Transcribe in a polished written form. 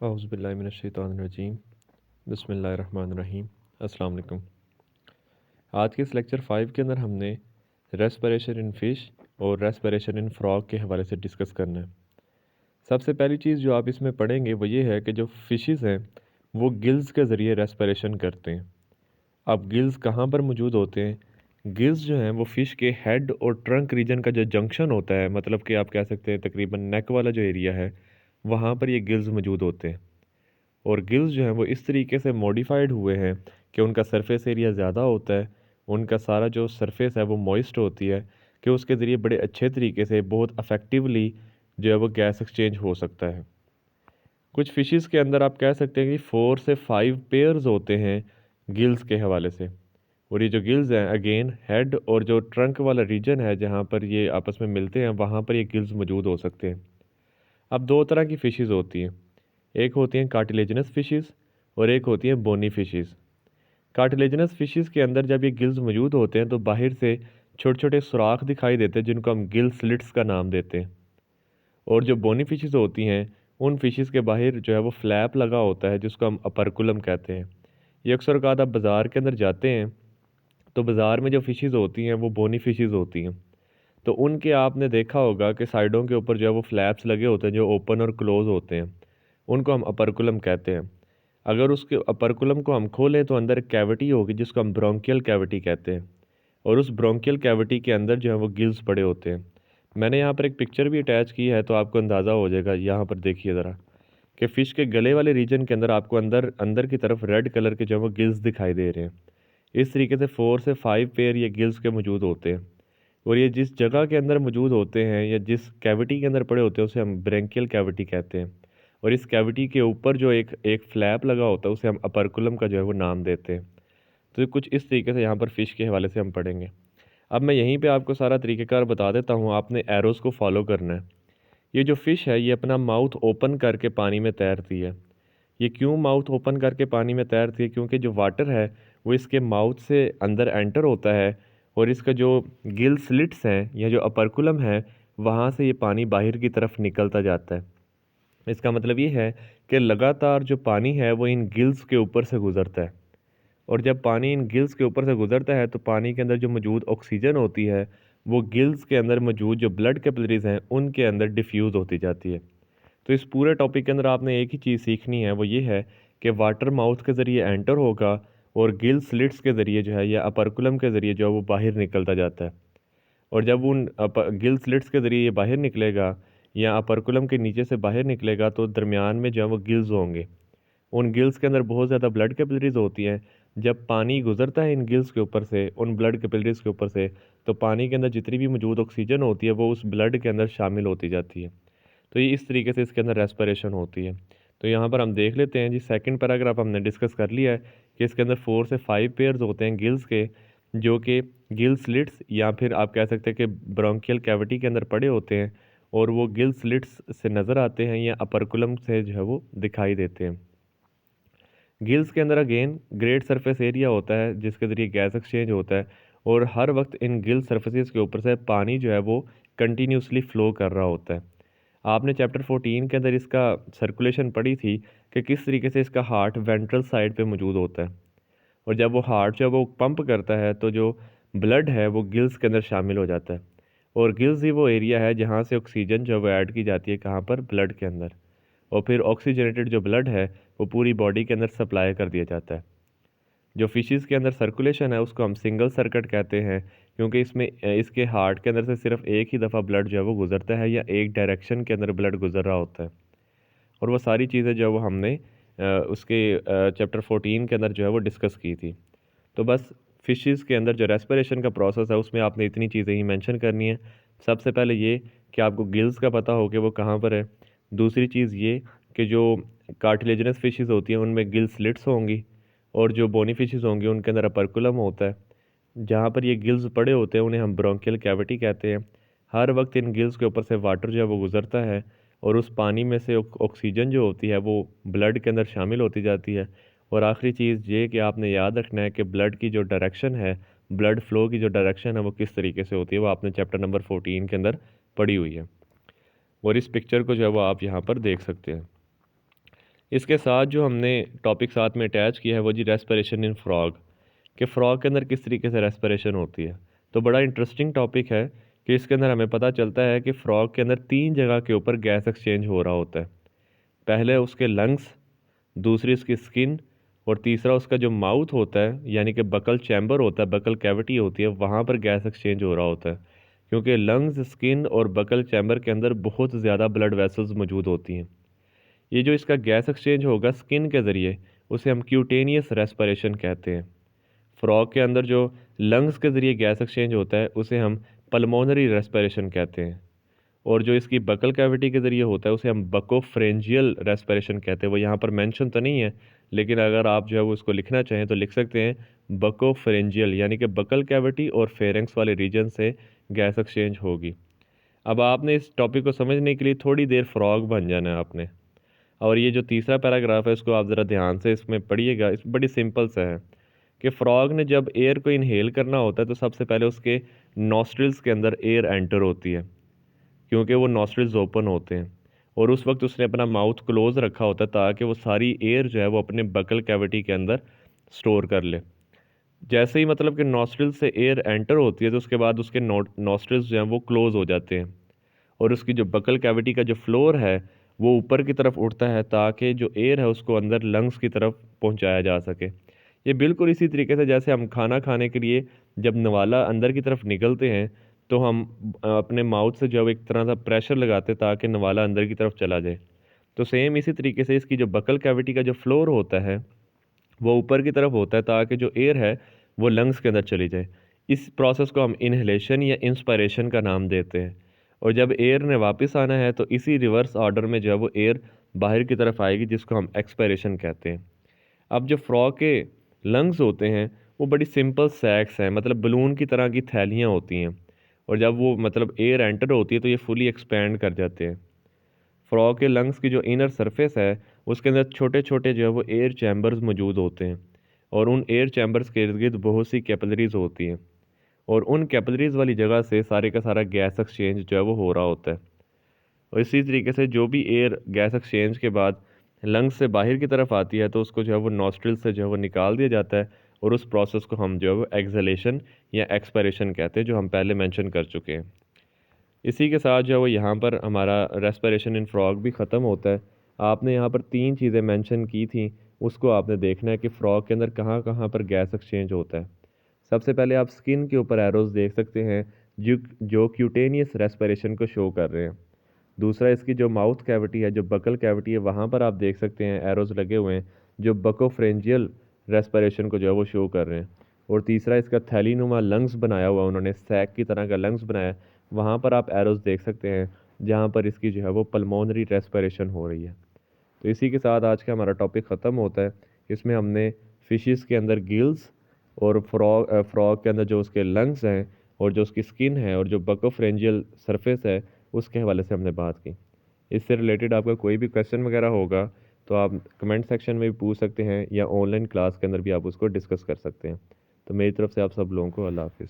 औज़ुबिल्लाहिमिनश्शैतानिर्रजीम बिस्मिल्लाहिर्रहमानिर्रहीम अस्सलाम वालेकुम। आज के इस लेक्चर 5 के अंदर हमने रेस्पिरेशन इन फ़िश और रेस्पिरेशन इन फ्रॉग के हवाले से डिस्कस करना है। सबसे पहली चीज़ जो आप इसमें पढ़ेंगे वो ये है कि जो फ़िशेस हैं वो गिल्स के ज़रिए रेस्पिरेशन करते हैं। अब गिल्स कहाँ पर मौजूद होते हैं? गिल्स जो हैं वो फ़िश के हेड और ट्रंक रीजन का जो जंक्शन होता है, मतलब कि आप कह सकते हैं तकरीबन नेक वाला जो एरिया है, वहाँ पर ये गिल्स मौजूद होते हैं। और गिल्स जो हैं वो इस तरीके से मॉडिफाइड हुए हैं कि उनका सरफेस एरिया ज़्यादा होता है, उनका सारा जो सरफेस है वो मॉइस्ट होती है, कि उसके ज़रिए बड़े अच्छे तरीके से बहुत अफेक्टिवली जो है वो गैस एक्सचेंज हो सकता है। कुछ फिशेस के अंदर आप कह सकते हैं कि 4 से 5 पेयर्स होते हैं गिल्स के हवाले से। और ये जो गिल्स हैं अगेन हेड और जो ट्रंक वाला रीजन है जहाँ पर ये आपस में मिलते हैं, वहाँ पर ये गिल्स मौजूद हो सकते हैं। अब दो तरह की फ़िशेस होती हैं, एक होती हैं कार्टिलेजिनस फिशेस और एक होती हैं बोनी फिशेस। कार्टिलेजिनस फिशेस के अंदर जब ये गिल्स मौजूद होते हैं तो बाहर से छोटे छोटे सुराख दिखाई देते हैं जिनको हम गिल स्लिट्स का नाम देते हैं। और जो बोनी फिशेस होती हैं उन फिशेस के बाहर जो है वो फ्लैप लगा होता है जिसको हम अपर्कुलम कहते हैं। ये अक्सर औक़ात आप बाज़ार के अंदर जाते हैं तो बाज़ार में जो फ़िशेस होती हैं वो बोनी फिशेस होती हैं। तो उनके आपने देखा होगा कि साइडों के ऊपर जो है वो फ्लैप्स लगे होते हैं जो ओपन और क्लोज़ होते हैं, उनको हम अपर्कुलम कहते हैं। अगर उसके अपर्कुलम को हम खोलें तो अंदर एक कैविटी होगी जिसको हम ब्रोंकियल कैविटी कहते हैं, और उस ब्रोंकियल कैविटी के अंदर जो है वो गिल्स पड़े होते हैं। मैंने यहाँ पर एक पिक्चर भी अटैच की है तो आपको अंदाज़ा हो जाएगा। यहाँ पर देखिए ज़रा कि फ़िश के गले वाले रीजन के अंदर आपको अंदर अंदर की तरफ रेड कलर के जो है वो गिल्स दिखाई दे रहे हैं। इस तरीके से 4 से 5 पेयर ये गिल्स के मौजूद होते हैं। और ये जिस जगह के अंदर मौजूद होते हैं या जिस कैविटी के अंदर पड़े होते हैं उसे हम ब्रेंकियल कैविटी कहते हैं। और इस कैविटी के ऊपर जो एक एक फ्लैप लगा होता है उसे हम अपर्कुलम का जो है वो नाम देते हैं। तो कुछ इस तरीके से यहाँ पर फ़िश के हवाले से हम पढ़ेंगे। अब मैं यहीं पे आपको सारा तरीक़ेकार बता देता हूँ, आपने एरोज़ को फॉलो करना है। ये जो फ़िश है ये अपना माउथ ओपन करके पानी में तैरती है। ये क्यों माउथ ओपन करके पानी में तैरती है? क्योंकि जो वाटर है वो इसके माउथ से अंदर एंटर होता है और इसका जो गिल स्लिट्स हैं या जो अपर्कुलम है वहाँ से ये पानी बाहर की तरफ निकलता जाता है। इसका मतलब ये है कि लगातार जो पानी है वो इन गिल्स के ऊपर से गुज़रता है, और जब पानी इन गिल्स के ऊपर से गुज़रता है तो पानी के अंदर जो मौजूद ऑक्सीजन होती है वो गिल्स के अंदर मौजूद जो ब्लड कैपिलरीज़ हैं उनके अंदर डिफ्यूज़ होती जाती है। तो इस पूरे टॉपिक के अंदर आपने एक ही चीज़ सीखनी है, वो ये है कि वाटर माउथ के ज़रिए एंटर होगा और गिल स्लिट्स के ज़रिए जो है या अपर्कुलम के ज़रिए जो है वो बाहर निकलता जाता है। और जब उन गिल स्लिट्स के ज़रिए ये बाहर निकलेगा या अपर्कुलम के नीचे से बाहर निकलेगा तो दरमियान में जो है वो गिल्स होंगे। उन गिल्स के अंदर बहुत ज़्यादा ब्लड कैपिलरीज़ होती हैं। जब पानी गुज़रता है इन गिल्स के ऊपर से, उन ब्लड कैपिलरीज़ के ऊपर से, तो पानी के अंदर जितनी भी मौजूद ऑक्सीजन होती है वो उस ब्लड के अंदर शामिल होती जाती है। तो ये इस तरीके से इसके अंदर रेस्पिरेशन होती है। तो यहाँ पर हम देख लेते हैं जी, सेकंड पैराग्राफ हमने डिस्कस कर लिया है कि इसके अंदर 4 से 5 पेयर्स होते हैं गिल्स के, जो कि गिल स्लिट्स या फिर आप कह सकते हैं कि ब्रोंकियल कैविटी के अंदर पड़े होते हैं, और वो गिल स्लिट्स से नज़र आते हैं या अपर्कुलम से जो है वो दिखाई देते हैं। गिल्स के अंदर अगेन ग्रेट सरफेस एरिया होता है जिसके ज़रिए गैस एक्सचेंज होता है, और हर वक्त इन गिल सरफेसेस के ऊपर से पानी जो है वो कंटिन्यूसली फ़्लो कर रहा होता है। आपने चैप्टर 14 के अंदर इसका सर्कुलेशन पढ़ी थी कि किस तरीके से इसका हार्ट वेंट्रल साइड पे मौजूद होता है, और जब वो हार्ट जो है वो पंप करता है तो जो ब्लड है वो गिल्स के अंदर शामिल हो जाता है, और गिल्स ही वो एरिया है जहाँ से ऑक्सीजन जो है वो ऐड की जाती है कहाँ पर, ब्लड के अंदर, और फिर ऑक्सीजनेटेड जो ब्लड है वो पूरी बॉडी के अंदर सप्लाई कर दिया जाता है। जो फिशेस के अंदर सर्कुलेशन है उसको हम सिंगल सर्किट कहते हैं, क्योंकि इसमें इसके हार्ट के अंदर से सिर्फ एक ही दफ़ा ब्लड जो है वो गुजरता है या एक डायरेक्शन के अंदर ब्लड गुजर रहा होता है। और वो सारी चीज़ें जो है वो हमने उसके चैप्टर 14 के अंदर जो है वो डिस्कस की थी। तो बस फिशेस के अंदर जो रेस्पिरेशन का प्रोसेस है उसमें आपने इतनी चीज़ें ही मेंशन करनी है। सबसे पहले ये कि आपको गिल्स का पता हो कि वो कहाँ पर है। दूसरी चीज़ ये कि जो कार्टिलेजिनस फिशेस होती हैं उनमें गिल स्लिट्स होंगी, और जो बोनी फिशेस होंगी उनके अंदर अपर्कुलम होता है। जहाँ पर ये गिल्स पड़े होते हैं उन्हें हम ब्रोंकियल कैविटी कहते हैं। हर वक्त इन गिल्स के ऊपर से वाटर जो है वो गुजरता है, और उस पानी में से ऑक्सीजन जो होती है वो ब्लड के अंदर शामिल होती जाती है। और आखिरी चीज़ ये कि आपने याद रखना है कि ब्लड की जो डायरेक्शन है, ब्लड फ्लो की जो डायरेक्शन है वो किस तरीके से होती है, वो आपने चैप्टर नंबर 14 के अंदर पढ़ी हुई है। और इस पिक्चर को जो है वो आप यहाँ पर देख सकते हैं। इसके साथ जो हमने टॉपिक साथ में अटैच किया है वो जी रेस्पिरेशन इन फ्रॉग, कि फ्रॉग के अंदर किस तरीके से रेस्पिरेशन होती है। तो बड़ा इंटरेस्टिंग टॉपिक है कि इसके अंदर हमें पता चलता है कि फ्रॉग के अंदर 3 जगह के ऊपर गैस एक्सचेंज हो रहा होता है। पहले उसके लंग्स, दूसरी उसकी स्किन, और तीसरा उसका जो माउथ होता है यानी कि बकल चैम्बर होता है, बकल कैविटी होती है, वहाँ पर गैस एक्सचेंज हो रहा होता है। क्योंकि लंग्स, स्किन और बकल चैम्बर के अंदर बहुत ज़्यादा ब्लड वेसल्स मौजूद होती हैं। ये जो इसका गैस एक्सचेंज होगा स्किन के ज़रिए, उसे हम क्यूटेनियस रेस्पिरेशन कहते हैं। फ्रॉग के अंदर जो लंग्स के ज़रिए गैस एक्सचेंज होता है उसे हम पल्मोनरी रेस्पिरेशन कहते हैं। और जो इसकी बकल कैविटी के ज़रिए होता है उसे हम बकोफ्रेंजियल रेस्पिरेशन कहते हैं। वो यहाँ पर मेंशन तो नहीं है, लेकिन अगर आप जो है वो उसको लिखना चाहें तो लिख सकते हैं बकोफ्रेंजियल, यानी कि बकल कैविटी और फेरेंक्स वाले रीजन से गैस एक्सचेंज होगी। अब आपने इस टॉपिक को समझने के लिए थोड़ी देर फ्रॉग बन जाना है आपने। और ये जो तीसरा पैराग्राफ है इसको आप ज़रा ध्यान से इसमें पढ़िएगा। इस बड़ी सिंपल सा है कि फ्रॉग ने जब एयर को इनहेल करना होता है तो सबसे पहले उसके नॉस्ट्रिल्स के अंदर एयर एंटर होती है, क्योंकि वो नॉस्ट्रिल्स ओपन होते हैं। और उस वक्त उसने अपना माउथ क्लोज रखा होता है ताकि वो सारी एयर जो है वो अपने बकल कैविटी के अंदर स्टोर कर ले। जैसे ही मतलब कि नॉस्ट्रिल्स से एयर एंटर होती है तो उसके बाद उसके नॉस्ट्रिल्स जो हैं वो क्लोज हो जाते हैं, और उसकी जो बकल कैविटी का जो फ्लोर है वो ऊपर की तरफ उठता है ताकि जो एयर है उसको अंदर लंग्स की तरफ पहुंचाया जा सके। ये बिल्कुल इसी तरीके से जैसे हम खाना खाने के लिए जब नवाला अंदर की तरफ निकलते हैं तो हम अपने माउथ से जो है एक तरह सा प्रेशर लगाते हैं ताकि नवाला अंदर की तरफ चला जाए। तो सेम इसी तरीके से इसकी जो बकल कैविटी का जो फ्लोर होता है वो ऊपर की तरफ होता है ताकि जो एयर है वो लंग्स के अंदर चली जाए। इस प्रोसेस को हम इनहेलेशन या इंस्पायरेशन का नाम देते हैं। और जब एयर ने वापस आना है तो इसी रिवर्स ऑर्डर में जो है वो एयर बाहर की तरफ आएगी, जिसको हम एक्सपायरेशन कहते हैं। अब जो फ्रॉग के लंग्स होते हैं वो बड़ी सिंपल सैक्स हैं, मतलब बलून की तरह की थैलियाँ होती हैं। और जब वो मतलब एयर एंटर होती है तो ये फुली एक्सपैंड कर जाते हैं। फ्रॉग के लंग्स की जो इनर सरफेस है उसके अंदर छोटे छोटे जो है वो एयर चैम्बर्स मौजूद होते हैं, और उन एयर चैम्बर्स के इर्द गिर्द बहुत सी कैपिलरीज होती हैं, और उन कैपिलरीज वाली जगह से सारे का सारा गैस एक्सचेंज जो है वो हो रहा होता है। और इसी तरीके से जो भी एयर गैस एक्सचेंज के बाद लंग्स से बाहर की तरफ आती है तो उसको जो है वो नॉस्ट्रिल से जो है वो निकाल दिया जाता है, और उस प्रोसेस को हम जो है वो एक्सहेलेशन या एक्सपायरेशन कहते हैं, जो हम पहले मेंशन कर चुके हैं। इसी के साथ जो है वो यहाँ पर हमारा रेस्पिरेशन इन फ्रॉग भी ख़त्म होता है। आपने यहाँ पर 3 चीज़ें मेंशन की थी, उसको आपने देखना है कि फ्रॉग के अंदर कहाँ कहाँ पर गैस एक्सचेंज होता है। सबसे पहले आप स्किन के ऊपर एरोज़ देख सकते हैं जो जो क्यूटेनियस रेस्पिरेशन को शो कर रहे हैं। दूसरा, इसकी जो माउथ कैविटी है, जो बकल कैविटी है, वहाँ पर आप देख सकते हैं एरोज़ लगे हुए हैं जो बकोफ्रेंजियल रेस्पिरेशन को जो है वो शो कर रहे हैं। और तीसरा, इसका थैलीनुमा लंग्स बनाया हुआ, उन्होंने सैक की तरह का लंग्स बनाया, वहाँ पर आप एरोज़ देख सकते हैं जहाँ पर इसकी जो है वो पल्मोनरी रेस्पिरेशन हो रही है। तो इसी के साथ आज का हमारा टॉपिक ख़त्म होता है। इसमें हमने फ़िशेस के अंदर गिल्स, और फ्रॉग के अंदर जो उसके लंग्स हैं, और जो उसकी स्किन है, और जो बकोफ्रेंजियल सरफेस है, उसके हवाले से हमने बात की। इससे रिलेटेड आपका कोई भी क्वेश्चन वगैरह होगा तो आप कमेंट सेक्शन में भी पूछ सकते हैं, या ऑनलाइन क्लास के अंदर भी आप उसको डिस्कस कर सकते हैं। तो मेरी तरफ से आप सब लोगों को अल्लाह हाफिज़।